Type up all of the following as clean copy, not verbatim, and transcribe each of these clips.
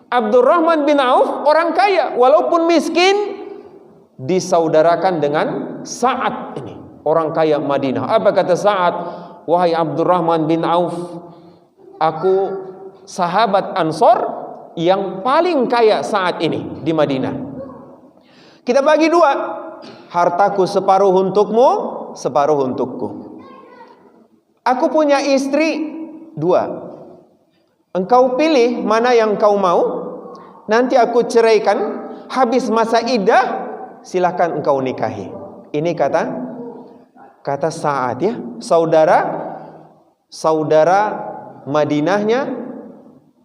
Abdurrahman bin Auf orang kaya, walaupun miskin, disaudarakan dengan Sa'ad ini, orang kaya Madinah. Apa kata Sa'ad? Wahai Abdurrahman bin Auf, aku sahabat Ansor yang paling kaya saat ini di Madinah. Kita bagi dua, hartaku separuh untukmu, separuh untukku. Aku punya istri dua. Engkau pilih mana yang kau mau, nanti aku ceraikan. Habis masa iddah, silahkan engkau nikahi. Ini kata Sa'ad ya, saudara Madinahnya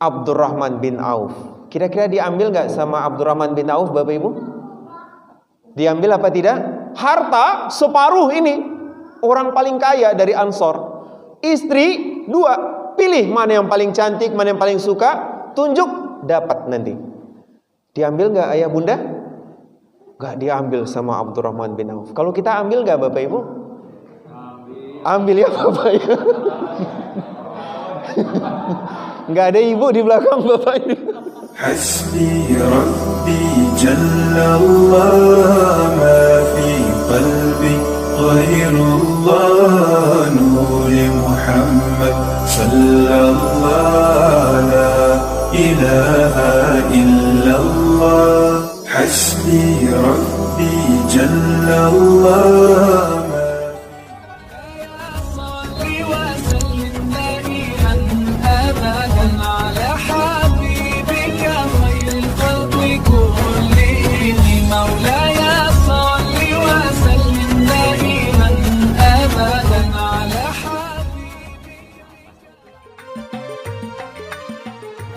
Abdurrahman bin Auf. Kira-kira diambil gak sama Abdurrahman bin Auf, Bapak Ibu? Diambil apa tidak? Harta separuh ini, orang paling kaya dari Ansor. Istri dua. Pilih mana yang paling cantik, mana yang paling suka, tunjuk, dapat nanti. Diambil gak ayah bunda? Gak diambil sama Abdurrahman bin Auf. Kalau kita ambil gak Bapak Ibu? Ambil ya Bapak ya. Gak ada ibu di belakang Bapak ini. Hasbi Rabbi Jallallah, ma fi qalbi ghairullah, nuri Muhammad sallallahu la ilaha illallah. Hasbi Rabbi Jallallah.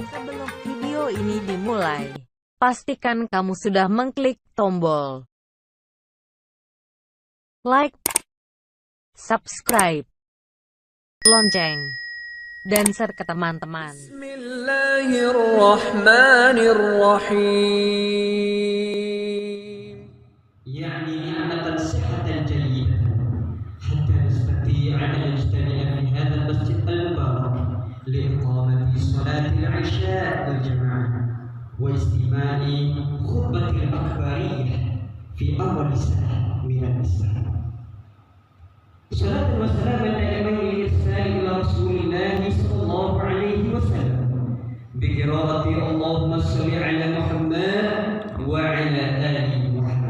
Sebelum video ini dimulai, pastikan kamu sudah mengklik tombol like, subscribe, lonceng, dan share ke teman-teman. Bismillahirrahmanirrahim. يعني نعمة صحة جيدة حتى نستطيع أن نجتمع في هذا المسجد المبارك لإقامة صلاة العشاء بالجماعة واستماع خطبة الأكبرية في أول ساعة من المساء. صلاة وسلام دائمين للإرسال إلى رسول الله صلى الله عليه وسلم بقراءة اللهم صل على محمد وعلى آل محمد.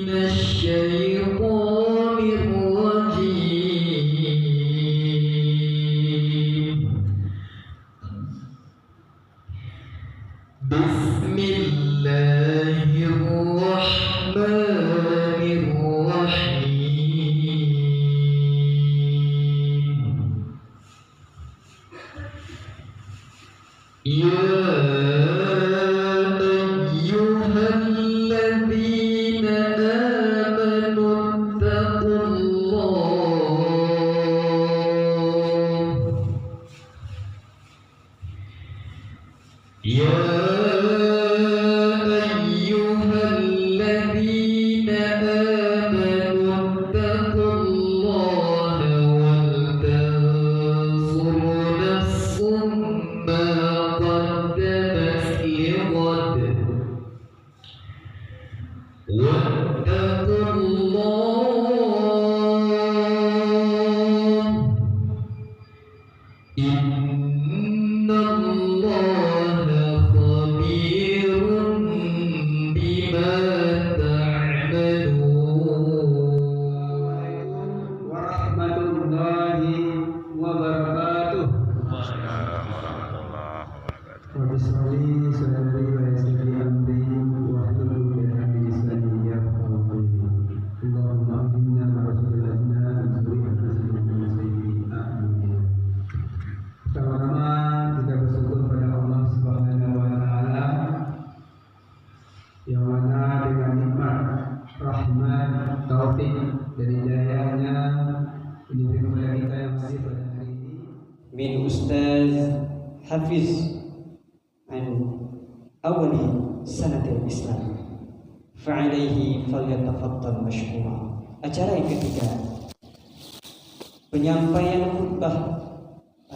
من الشيطان الرجيم. بسم الله الرحمن الرحيم. يا أيها الذين آمنوا اتقوا الله. يا أيها الذين آمنوا اتقوا الله ولتنظر نفس ما قدمت لغد واتقوا الله إن الله خبير بما تعملون. ورحمة الله وبركاته. رب اشرح لي صدري ويسر لي أمري واحلل عقدة من لساني يفقهوا قولي. اللهم أهدنا ورسولنا من ذرية آمين. Pertama-tama kita bersyukur pada Allah Subhanahu wa Ta'ala yang mana dengan nikmat, rahmat, taufik dan hidayahnya menjadi kepada kita yang hadir pada hari ini. Min Ustaz Hafiz an awali sanatil Islam fa'alaihi falyatafaddal mashkura. Acara yang ketiga, penyampaian khutbah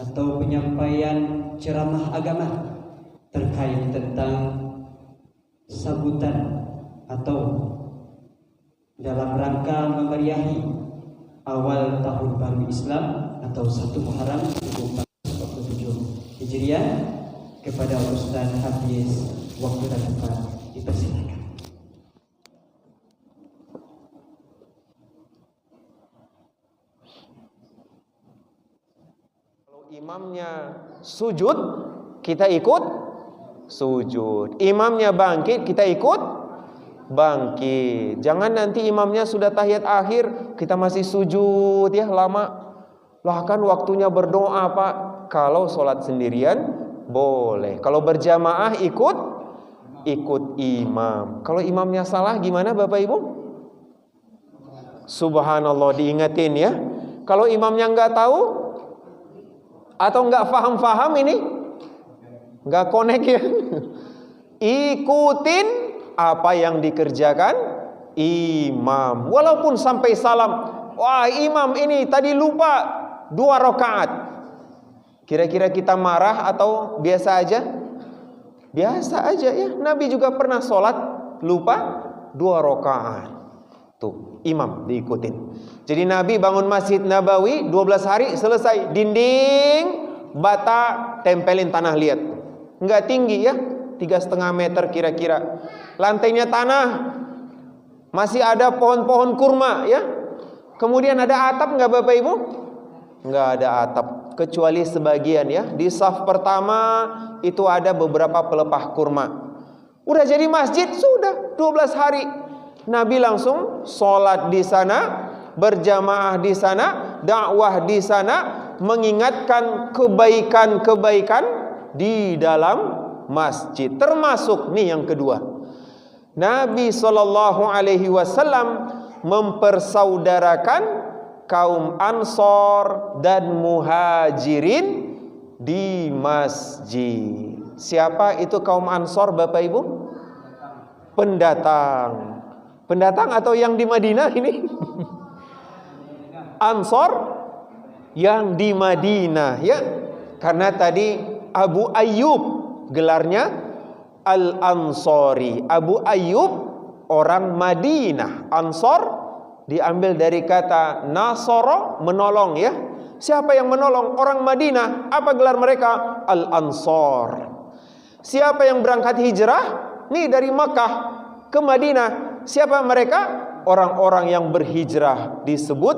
atau penyampaian ceramah agama terkait tentang sambutan atau dalam rangka memeriahi awal tahun baru Islam atau 1 Muharram 1447 Hijriah kepada Ustaz Hafiz waktu dan tempat dipersilakan. Kalau imamnya sujud, kita ikut sujud. Imamnya bangkit, kita ikut bangkit. Jangan nanti imamnya sudah tahiyat akhir, kita masih sujud ya lama. Lah kan waktunya berdoa Pak. Kalau sholat sendirian boleh. Kalau berjamaah ikut imam. Kalau imamnya salah gimana Bapak Ibu? Subhanallah, diingetin ya. Kalau imamnya nggak tahu atau nggak faham ini, nggak connect ya. Ikutin apa yang dikerjakan imam. Walaupun sampai salam, wah imam ini tadi lupa 2 rakaat. Kira-kira kita marah atau biasa aja? Biasa aja ya. Nabi juga pernah sholat lupa 2 rakaat. Tuh, imam diikutin. Jadi Nabi bangun Masjid Nabawi 12 hari selesai. Dinding bata tempelin tanah liat. Enggak tinggi ya, 3,5 meter kira-kira. Lantainya tanah. Masih ada pohon-pohon kurma ya. Kemudian ada atap enggak Bapak Ibu? Enggak ada atap, kecuali sebagian ya. Di saf pertama itu ada beberapa pelepah kurma. Udah jadi masjid sudah 12 hari. Nabi langsung sholat di sana, berjamaah di sana, dakwah di sana, mengingatkan kebaikan-kebaikan di dalam masjid. Termasuk nih yang kedua, Nabi SAW mempersaudarakan kaum Ansor dan Muhajirin di masjid. Siapa itu kaum Ansor Bapak Ibu? Pendatang. Pendatang atau yang di Madinah ini? Ansor yang di Madinah ya. Karena tadi Abu Ayyub gelarnya Al-Ansori. Abu Ayyub orang Madinah. Ansor diambil dari kata Nasoro, menolong ya. Siapa yang menolong? Orang Madinah. Apa gelar mereka? Al-Ansor. Siapa yang berangkat hijrah? Nih dari Makkah ke Madinah. Siapa mereka? Orang-orang yang berhijrah disebut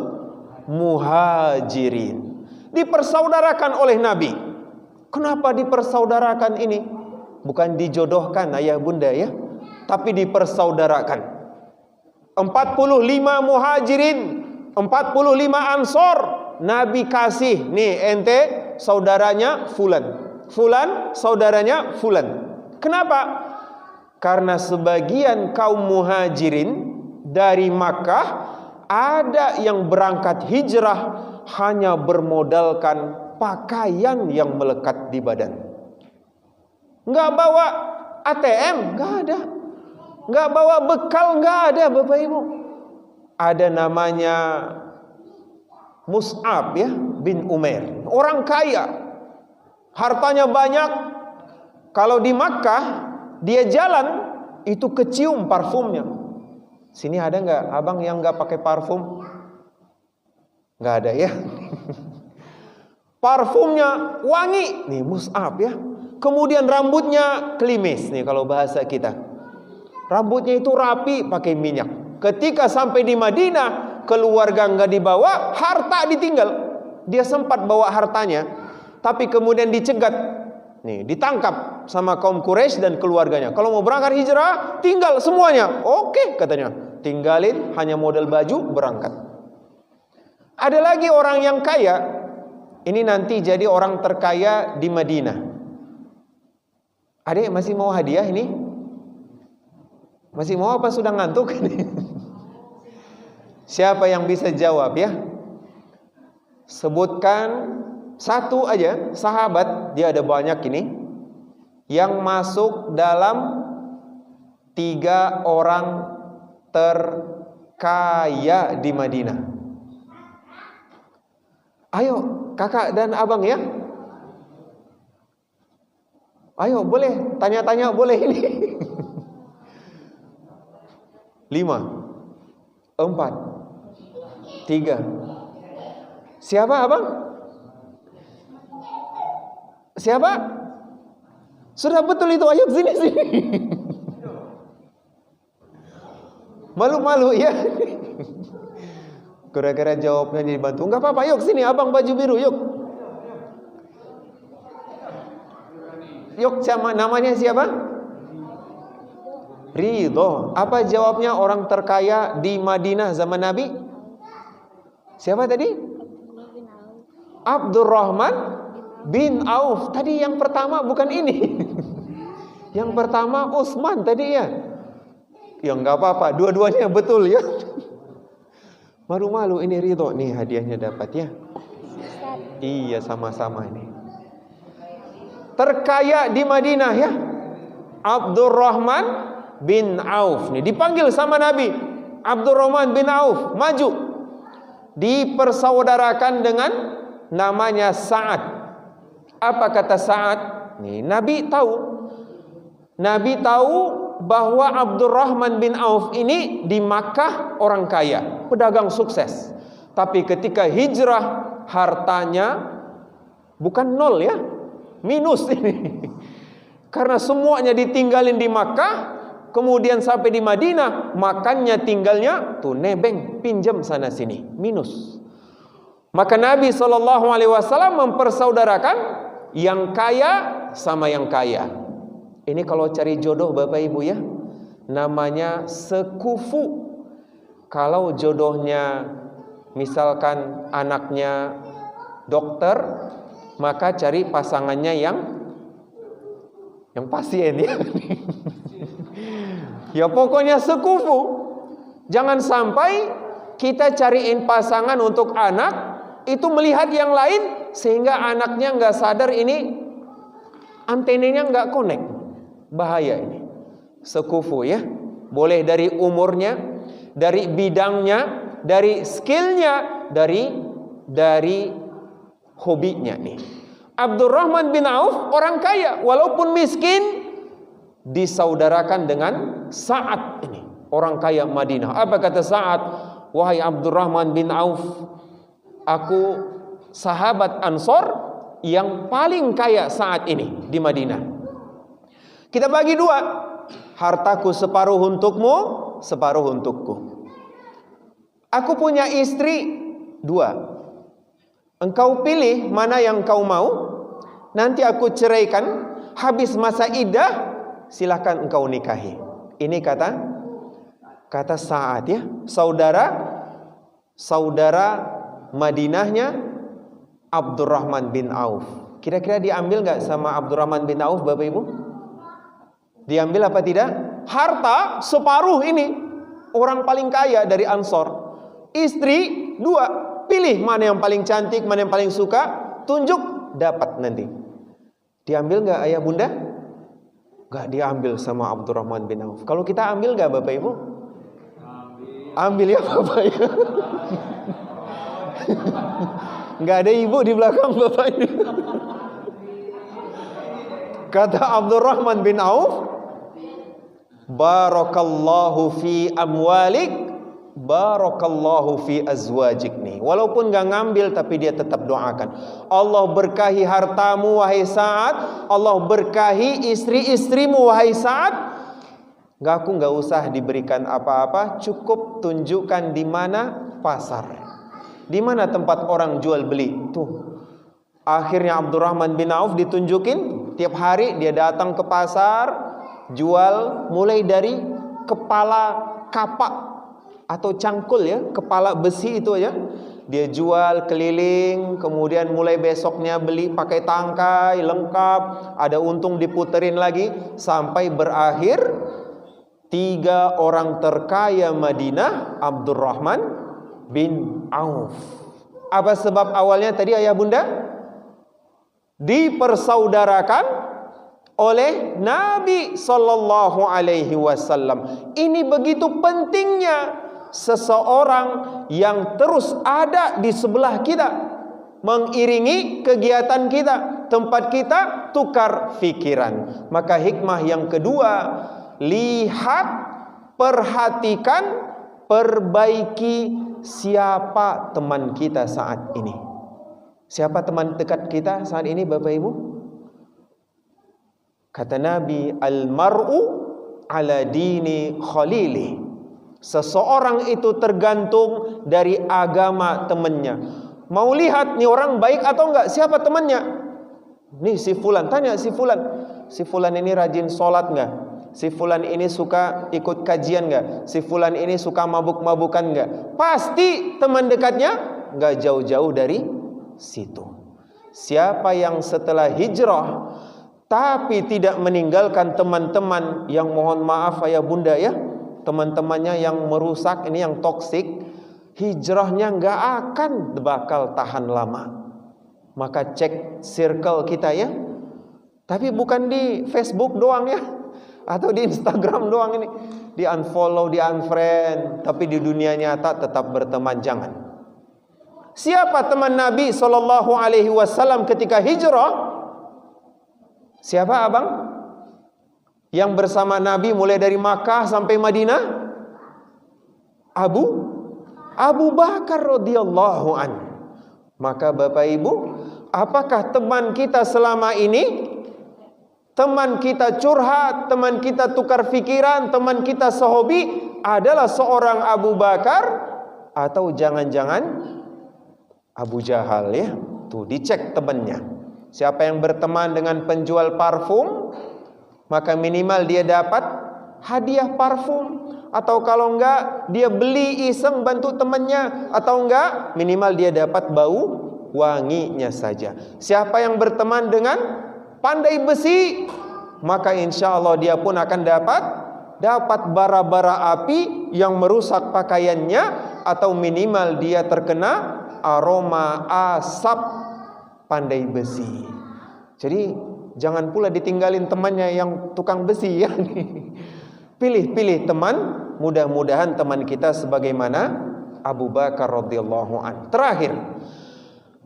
Muhajirin. Dipersaudarakan oleh Nabi. Kenapa dipersaudarakan ini? Bukan dijodohkan ayah bunda ya, tapi dipersaudarakan. 45 Muhajirin, 45 Ansor, Nabi kasih, nih ente saudaranya Fulan, Fulan saudaranya Fulan. Kenapa? Karena sebagian kaum Muhajirin dari Makkah ada yang berangkat hijrah hanya bermodalkan pakaian yang melekat di badan. Nggak bawa ATM, nggak ada. Nggak bawa bekal, nggak ada Bapak Ibu. Ada namanya Mus'ab ya, bin Umair. Orang kaya, hartanya banyak. Kalau di Makkah dia jalan itu kecium parfumnya. Sini ada nggak abang yang nggak pakai parfum? Nggak ada ya. Parfumnya wangi, nih Mus'ab ya. Kemudian rambutnya klimis nih kalau bahasa kita. Rambutnya itu rapi pakai minyak. Ketika sampai di Madinah, keluarga nggak dibawa, harta ditinggal. Dia sempat bawa hartanya, tapi kemudian dicegat. Nih, ditangkap sama kaum Quraisy dan keluarganya. Kalau mau berangkat hijrah, tinggal semuanya. Oke, katanya. Tinggalin hanya modal baju, berangkat. Ada lagi orang yang kaya. Ini nanti jadi orang terkaya di Madinah. Adek masih mau hadiah ini? Masih mau apa sudah ngantuk? Siapa yang bisa jawab ya? Sebutkan satu aja sahabat, dia ada banyak ini, yang masuk dalam 3 orang terkaya di Madinah. Ayo kakak dan abang ya, Ayo boleh, tanya-tanya boleh ini. 5, 4, 3. Siapa abang? Siapa? Sudah betul itu, ayo sini. Malu-malu ya. Kira-kira jawabnya dibantu. Enggak apa-apa, yuk sini abang baju biru, yuk. Yuk, namanya siapa? Ridho. Apa jawabnya orang terkaya di Madinah zaman Nabi? Siapa tadi? Abdurrahman bin Auf. Tadi yang pertama bukan ini. Yang pertama Utsman tadi ya. Ya enggak apa-apa, dua-duanya betul ya. Malu-malu ini Ridho nih hadiahnya dapat ya. Iya sama-sama ini. Terkaya di Madinah ya. Abdurrahman bin Auf nih dipanggil sama Nabi. Abdurrahman bin Auf maju. Dipersaudarakan dengan namanya Sa'ad. Apa kata Sa'ad? Nih Nabi tahu bahwa Abdurrahman bin Auf ini di Makkah orang kaya, pedagang sukses. Tapi ketika hijrah hartanya bukan nol ya, minus ini. Karena semuanya ditinggalin di Makkah, kemudian sampai di Madinah, makannya tinggalnya tuh nebeng, pinjam sana sini, minus. Maka Nabi SAW mempersaudarakan yang kaya sama yang kaya. Ini kalau cari jodoh Bapak Ibu ya, namanya sekufu. Kalau jodohnya misalkan anaknya dokter, maka cari pasangannya yang pasien ya. Ya pokoknya sekufu. Jangan sampai kita cariin pasangan untuk anak, itu melihat yang lain sehingga anaknya nggak sadar ini antenanya nggak connect. Bahaya ini. Sekufu ya. Boleh dari umurnya, dari bidangnya, dari skillnya, dari hobinya nih. Abdurrahman bin Auf orang kaya, walaupun miskin, disaudarakan dengan Sa'ad ini, orang kaya Madinah. Apa kata Sa'ad? Wahai Abdurrahman bin Auf, aku sahabat Ansor yang paling kaya saat ini di Madinah. Kita bagi dua, hartaku separuh untukmu, separuh untukku. Aku punya istri 2. Engkau pilih mana yang kau mau, nanti aku ceraikan. Habis masa iddah, silakan engkau nikahi. Ini kata Sa'ad ya, saudara Madinahnya Abdurrahman bin Auf. Kira-kira diambil gak sama Abdurrahman bin Auf Bapak Ibu? Diambil apa tidak? Harta separuh ini, orang paling kaya dari Ansor. Istri 2, pilih mana yang paling cantik, mana yang paling suka, tunjuk, dapat nanti. Diambil gak ayah bunda? Gak diambil sama Abdurrahman bin Auf. Kalau kita ambil gak Bapak Ibu? Ambil ya Bapak ya. Gak ada ibu di belakang Bapak ini. Kata Abdurrahman bin Auf, barakallahu fi amwalik, barakallahu fi azwajik nih. Walaupun gak ngambil tapi dia tetap doakan. Allah berkahi hartamu wahai Sa'ad, Allah berkahi istri-istrimu wahai Sa'ad. Aku gak usah diberikan apa-apa, cukup tunjukkan di mana pasar, di mana tempat orang jual beli. Tuh. Akhirnya Abdurrahman bin Auf ditunjukin, tiap hari dia datang ke pasar, jual mulai dari kepala kapak atau cangkul ya, kepala besi itu ya. Dia jual keliling, kemudian mulai besoknya beli pakai tangkai lengkap, ada untung diputerin lagi sampai berakhir 3 orang terkaya Madinah, Abdurrahman bin Auf. Apa sebab awalnya tadi ayah bunda? Dipersaudarakan oleh Nabi Sallallahu Alaihi Wasallam. Ini begitu pentingnya seseorang yang terus ada di sebelah kita, mengiringi kegiatan kita. tempat kita, tukar fikiran. Maka hikmah yang kedua, lihat, perhatikan, perbaiki siapa teman kita saat ini. Siapa teman dekat kita saat ini, Bapak Ibu? Kata Nabi, al-mar'u ala dini khalili. Seseorang itu tergantung dari agama temannya. Mau lihat nih orang baik atau enggak, siapa temannya? Nih si fulan, tanya si fulan. Si fulan ini rajin sholat enggak? Si fulan ini suka ikut kajian enggak? Si fulan ini suka mabuk-mabukan enggak? Pasti teman dekatnya enggak jauh-jauh dari situ. Siapa yang setelah hijrah tapi tidak meninggalkan teman-teman yang, mohon maaf ayah bunda ya, teman-temannya yang merusak, ini yang toksik, hijrahnya nggak akan bakal tahan lama. Maka cek circle kita ya. Tapi bukan di Facebook doang ya, atau di Instagram doang ini. Di unfollow, di unfriend, tapi di dunia nyata tetap berteman, jangan. Siapa teman Nabi SAW ketika hijrah? Siapa abang? Yang bersama Nabi mulai dari Makkah sampai Madinah? Abu Bakar radhiyallahu an. Maka Bapak Ibu, apakah teman kita selama ini? Teman kita curhat, teman kita tukar pikiran, teman kita sehobi adalah seorang Abu Bakar atau jangan-jangan Abu Jahal ya? Tuh dicek temannya. Siapa yang berteman dengan penjual parfum, maka minimal dia dapat hadiah parfum. Atau kalau enggak, dia beli iseng bantu temannya. Atau enggak, minimal dia dapat bau wanginya saja. Siapa yang berteman dengan pandai besi, maka insya Allah dia pun akan dapat bara-bara api yang merusak pakaiannya. Atau minimal dia terkena aroma asap pandai besi. Jadi jangan pula ditinggalin temannya yang tukang besi ya. Pilih-pilih teman, mudah-mudahan teman kita sebagaimana Abu Bakar radhiyallahu an. Terakhir,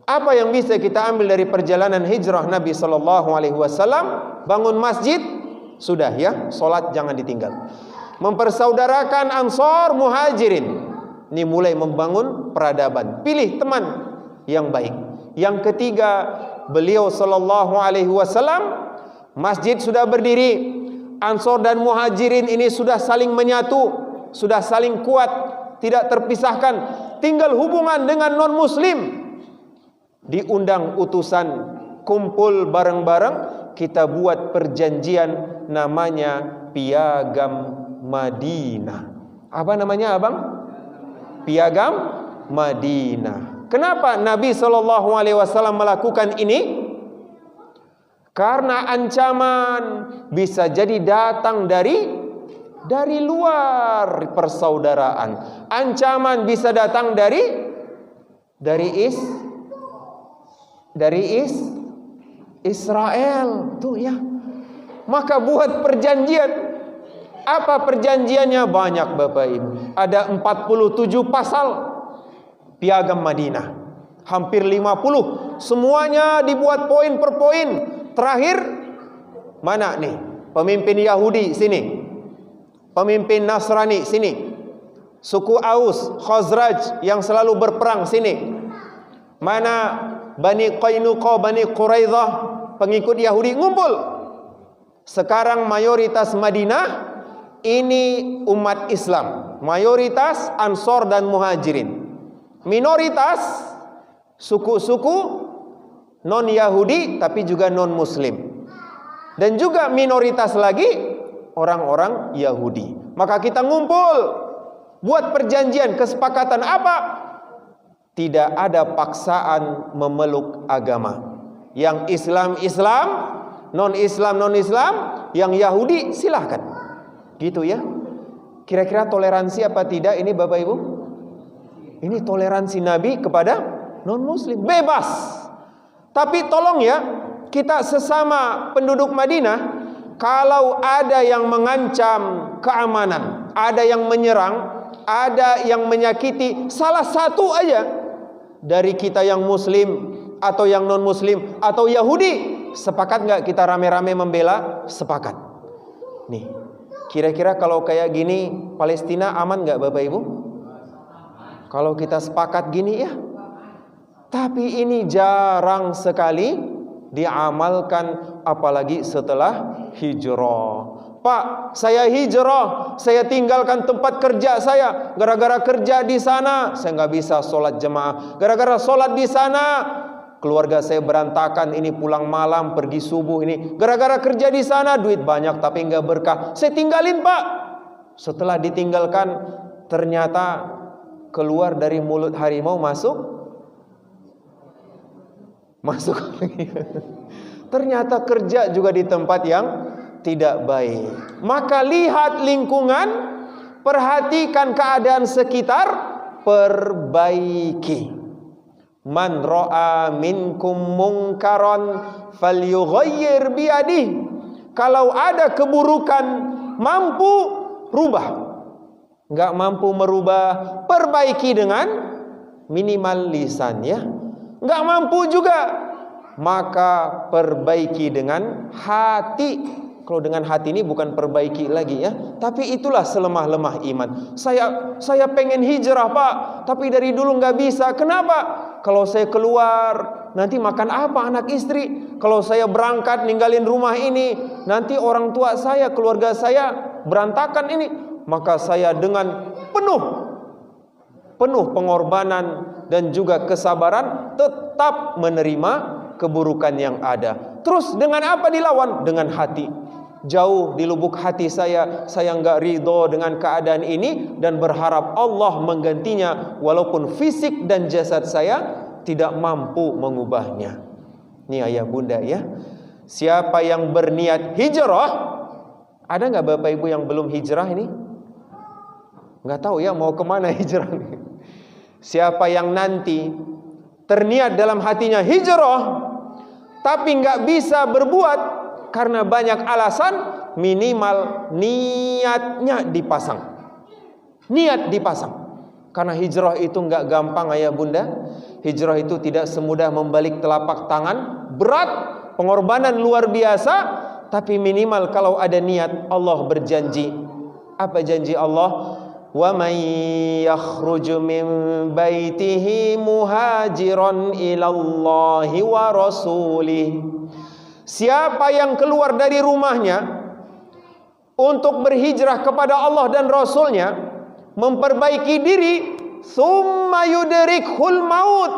apa yang bisa kita ambil dari perjalanan hijrah Nabi SAW? Bangun masjid, sudah ya, sholat jangan ditinggal. Mempersaudarakan Ansor Muhajirin. Ini mulai membangun peradaban. Pilih teman yang baik. Yang ketiga, beliau SAW, masjid sudah berdiri, Ansor dan Muhajirin ini sudah saling menyatu, sudah saling kuat, tidak terpisahkan. Tinggal hubungan dengan non-muslim. Diundang utusan, kumpul bareng-bareng, kita buat perjanjian namanya Piagam Madinah. Apa namanya abang? Piagam Madinah. Kenapa Nabi SAW melakukan ini? Karena ancaman bisa jadi datang dari luar persaudaraan. Ancaman bisa datang dari Israel tuh ya. Maka buat perjanjian. Apa perjanjiannya? Banyak Bapak Ibu. Ada 47 pasal Piagam Madinah, hampir 50. Semuanya dibuat poin per poin. Terakhir mana nih? Pemimpin Yahudi sini, pemimpin Nasrani sini, suku Aus, Khazraj yang selalu berperang sini. Mana Bani Qainuqa, Bani Quraidah, pengikut Yahudi ngumpul. Sekarang mayoritas Madinah ini umat Islam, mayoritas Ansor dan Muhajirin. Minoritas suku-suku non-Yahudi tapi juga non-Muslim. Dan juga minoritas lagi orang-orang Yahudi. Maka kita ngumpul, buat perjanjian, kesepakatan apa? Tidak ada paksaan memeluk agama. Yang Islam, non-Islam, yang Yahudi silahkan. Gitu ya. Kira-kira toleransi apa tidak ini Bapak Ibu? Ini toleransi Nabi kepada non-muslim, bebas. Tapi tolong ya, kita sesama penduduk Madinah, kalau ada yang mengancam keamanan, ada yang menyerang, ada yang menyakiti salah satu aja dari kita yang muslim atau yang non-muslim atau Yahudi, sepakat nggak kita rame-rame membela? Sepakat. Nih, kira-kira kalau kayak gini Palestina aman nggak Bapak Ibu? Kalau kita sepakat gini ya. Tapi ini jarang sekali diamalkan, apalagi setelah hijrah. Pak, saya hijrah, saya tinggalkan tempat kerja saya. Gara-gara kerja di sana, saya nggak bisa sholat jemaah. Gara-gara sholat di sana, keluarga saya berantakan. Ini pulang malam, pergi subuh ini. Gara-gara kerja di sana, duit banyak tapi nggak berkah. Saya tinggalin Pak. Setelah ditinggalkan, ternyata keluar dari mulut harimau masuk lagi. Ternyata kerja juga di tempat yang tidak baik. Maka lihat lingkungan, perhatikan keadaan sekitar, perbaiki. Man ra'a minkum munkaran falyughayyir biyadihi. Kalau ada keburukan, mampu rubah. Enggak mampu merubah, perbaiki dengan minimal lisan ya. Enggak mampu juga, maka perbaiki dengan hati. Kalau dengan hati ini bukan perbaiki lagi ya, tapi itulah selemah-lemah iman. Saya pengen hijrah Pak, tapi dari dulu nggak bisa. Kenapa? Kalau saya keluar, nanti makan apa anak istri? Kalau saya berangkat ninggalin rumah ini, nanti orang tua saya, keluarga saya berantakan ini. Maka saya dengan penuh pengorbanan dan juga kesabaran tetap menerima keburukan yang ada. Terus dengan apa dilawan? Dengan hati. Jauh di lubuk hati saya nggak ridho dengan keadaan ini dan berharap Allah menggantinya, walaupun fisik dan jasad saya tidak mampu mengubahnya. Ini ayah bunda ya. Siapa yang berniat hijrah, ada nggak Bapak Ibu yang belum hijrah ini? Nggak tahu ya mau kemana hijrah. Siapa yang nanti terniat dalam hatinya hijrah, tapi nggak bisa berbuat karena banyak alasan, minimal niatnya dipasang. Niat dipasang. Karena hijrah itu nggak gampang ayah bunda. Hijrah itu tidak semudah membalik telapak tangan. Berat, pengorbanan luar biasa. Tapi minimal kalau ada niat, Allah berjanji. Apa janji Allah? Wa may yakhruju min baitihi muhajiran ilallahi wa rasulih. Siapa yang keluar dari rumahnya untuk berhijrah kepada Allah dan Rasulnya, memperbaiki diri, summa yudrikhul maut,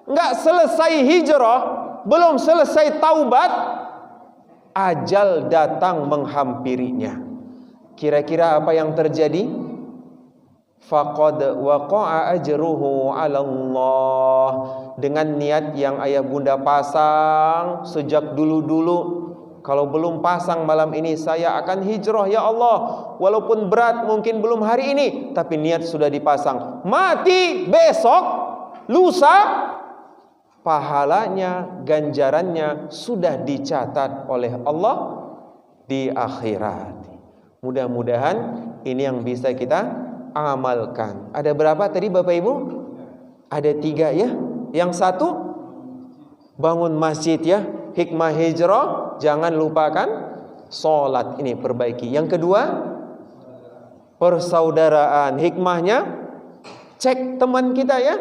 nggak selesai hijrah, belum selesai taubat, ajal datang menghampirinya. Kira-kira apa yang terjadi? Faqad waqa'a ajruhu 'ala Allah. Dengan niat yang ayah bunda pasang sejak dulu-dulu, kalau belum pasang malam ini saya akan hijrah ya Allah, walaupun berat mungkin belum hari ini, tapi niat sudah dipasang. Mati besok, lusa, pahalanya, ganjarannya sudah dicatat oleh Allah di akhirat. Mudah-mudahan ini yang bisa kita amalkan. Ada berapa tadi Bapak Ibu? Ada 3 ya. Yang satu, bangun masjid ya. Hikmah hijrah, jangan lupakan sholat, ini perbaiki. Yang kedua, persaudaraan. Hikmahnya, cek teman kita ya.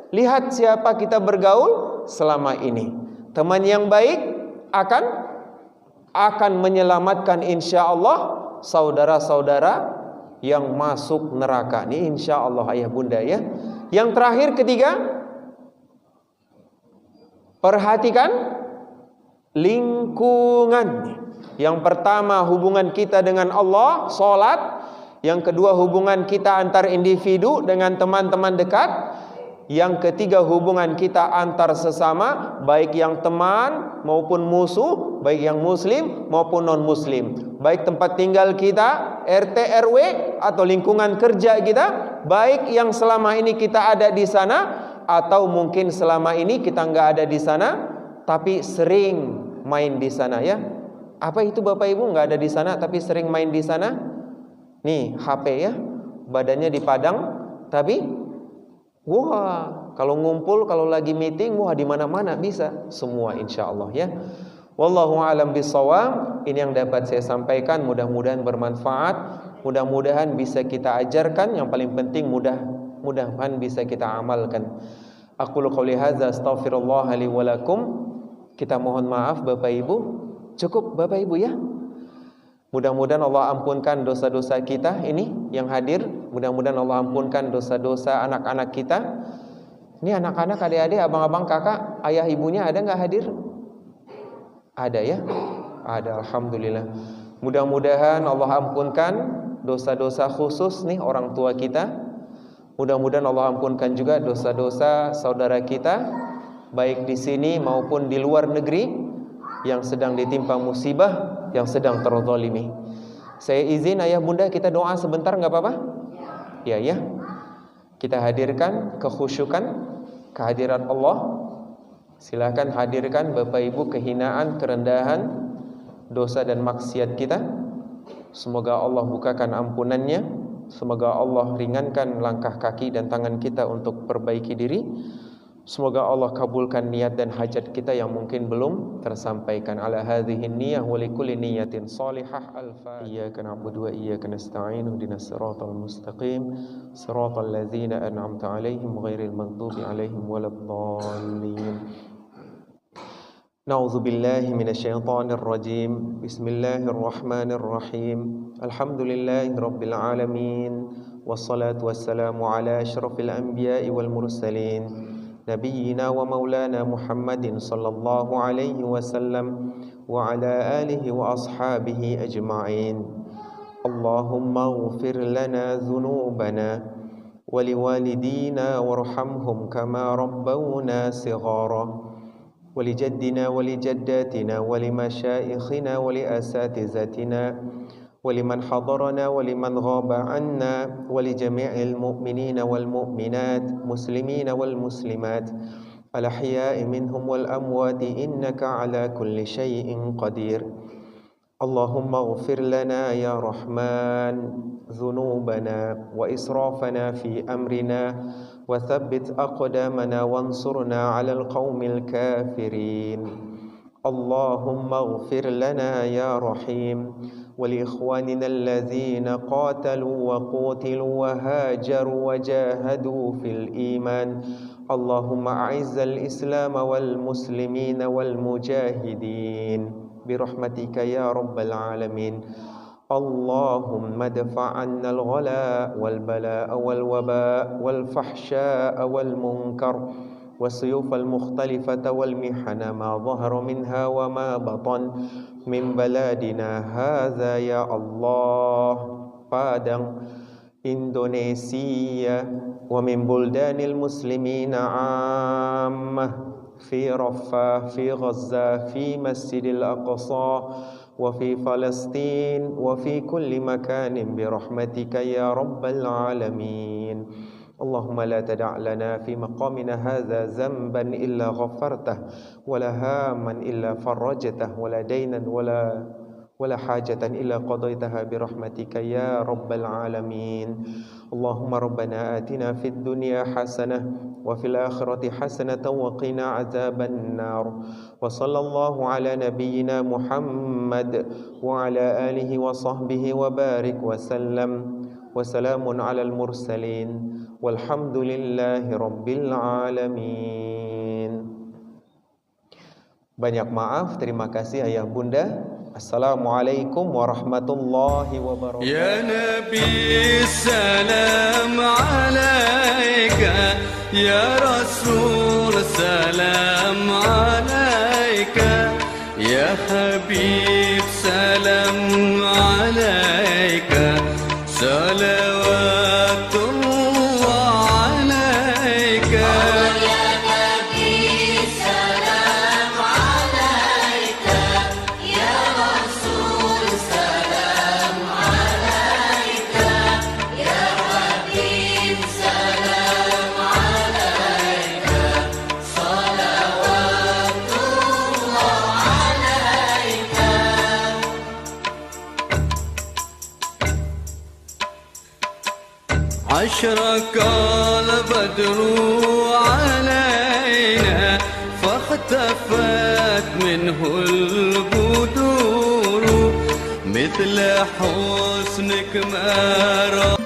Lihat siapa kita bergaul selama ini. Teman yang baik akan menyelamatkan insya Allah saudara-saudara yang masuk neraka. Ini insya Allah ayah bunda ya. Yang terakhir, ketiga, perhatikan lingkungan. Yang pertama, hubungan kita dengan Allah, sholat. Yang kedua, hubungan kita antar individu dengan teman-teman dekat. Yang ketiga, hubungan kita antar sesama, baik yang teman maupun musuh, baik yang muslim maupun non-muslim, baik tempat tinggal kita, RT RW atau lingkungan kerja kita, baik yang selama ini kita ada di sana atau mungkin selama ini kita nggak ada di sana tapi sering main di sana ya. Apa itu Bapak Ibu, nggak ada di sana tapi sering main di sana? Nih HP ya, badannya di Padang tapi wah, kalau ngumpul, kalau lagi meeting, wah di mana-mana bisa semua insya Allah ya. Wallahu a'lam bishawab. Ini yang dapat saya sampaikan, mudah-mudahan bermanfaat, mudah-mudahan bisa kita ajarkan, yang paling penting mudah-mudahan bisa kita amalkan. Aqulu qouli hadza astaghfirullah li wa lakum. Kita mohon maaf Bapak Ibu. Cukup Bapak Ibu ya. Mudah-mudahan Allah ampunkan dosa-dosa kita ini yang hadir. Mudah-mudahan Allah ampunkan dosa-dosa anak-anak kita. Ini anak-anak, adik-adik, abang-abang, kakak, ayah ibunya ada nggak hadir? Ada ya? Ada, alhamdulillah. Mudah-mudahan Allah ampunkan dosa-dosa khusus nih orang tua kita. Mudah-mudahan Allah ampunkan juga dosa-dosa saudara kita, baik di sini maupun di luar negeri, yang sedang ditimpa musibah, yang sedang terzalimi. Saya izin ayah bunda kita doa sebentar, nggak apa-apa? Ya. Kita hadirkan kekhusyukan, kehadiran Allah. Silakan hadirkan Bapak Ibu kehinaan, kerendahan, dosa dan maksiat kita. Semoga Allah bukakan ampunannya. Semoga Allah ringankan langkah kaki dan tangan kita untuk perbaiki diri. Semoga Allah kabulkan niat dan hajat kita yang mungkin belum tersampaikan. Ala hadhihi niyyah wa likulli niyyatin shalihah. Al-Fatihah. Iyyaka na'budu wa iyyaka nasta'in. Ihdinas siratal mustaqim. Siratal ladzina an'amta 'alaihim ghairil maghdubi 'alaihim waladdallin. Na'udzu billahi minasyaitonir rajim. Bismillahirrahmanirrahim. Alhamdulillahi rabbil alamin. Wassalatu wassalamu ala asyrafil anbiya'i wal mursalin. Nabiyyina wa maulana Muhammadin sallallahu alaihi wasallam wa ala alihi wa ashabihi ajma'in. Allahumma ighfir lana dhunubana wa liwalidina warhamhum kama rabbawna shighara. ولجدنا ولجداتنا ولمشايخنا ولأساتذتنا ولمن حضرنا ولمن غاب عنا ولجميع المؤمنين والمؤمنات مسلمين والمسلمات الأحياء منهم والأموات إنك على كل شيء قدير. اللهم اغفر لنا يا رحمن ذنوبنا وإسرافنا في أمرنا وثبت أقدامنا وانصرنا على القوم الكافرين. اللهم اغفر لنا يا رحيم ولإخواننا الذين قاتلوا وقتلوا وهاجروا وجاهدوا في الإيمان. اللهم أعز الإسلام والمسلمين والمجاهدين برحمتك يا رب العالمين. اللهم ادفع عنا الغلاء والبلاء والوباء والفحشاء والمنكر والسيوف المختلفة والمحن ما ظهر منها وما بطن من بلادنا هذا يا الله. Padang, Indonesia, ومن بلدان المسلمين عامة، في رفاه، في غزة، في مسجد الأقصى، وفي فلسطين، وفي كل مكان برحمتك يا رب العالمين. اللهم لا تدع لنا في مقامنا هذا ذنبا إلا غفرته ولا هاما إلا فرجته ولا دينا ولا حاجة إلا قضيتها برحمتك يا رب العالمين. اللهم ربنا آتنا في الدنيا حسنة وفي الآخرة حسنة وقنا عذاب النار. وصلى الله على نبينا محمد وعلى آله وصحبه وبارك وسلم. وسلام على المرسلين والحمد لله رب العالمين. Banyak maaf, terima kasih ayah bunda. Assalamualaikum warahmatullahi wabarakatuh. Ya Nabi salam alaika, ya Rasul salam alaika, ya Habib salam alaika, salawatullah alaika. أشرق البدر علينا فاختفت منه مثل حسنك ما رأى